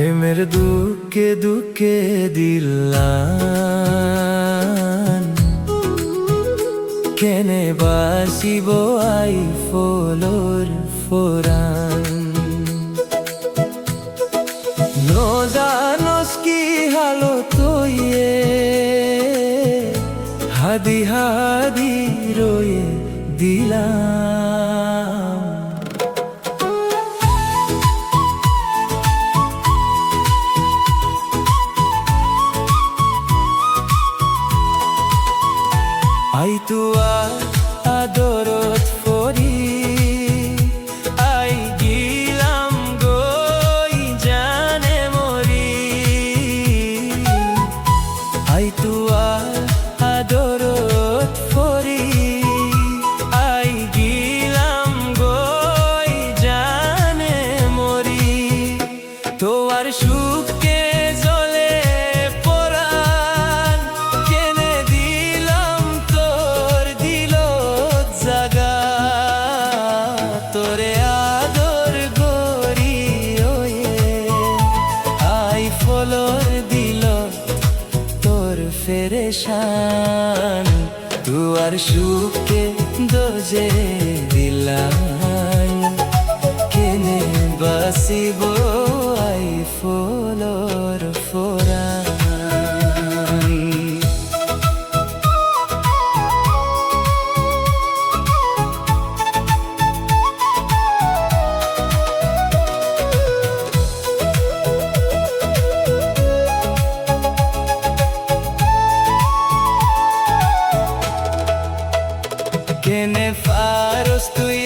প্রেমের দুঃখে দুঃখে দিলাম কেনে বাসিব আই ফলর ফোরান নজানস কি হালো তৈয়ে হাদি হাদি রয়ে দিলাম আই তুয়া আদরত ফরি আই গিলাম গই জানে মরি আই তুয়া আদরত ফরি আই গিলাম গই জানে মরি তোর সুখকে জলে পরাণ কেনে দিলাম তোর দিল জাগা তোরে আদর গরি ওয়ে আই ফলর দিল তোর ফেরেশান তুয়ার সুখকে দোজে দিলাম কেনে বাসিব আই ফলর ফোরান কেনে ফারস তুই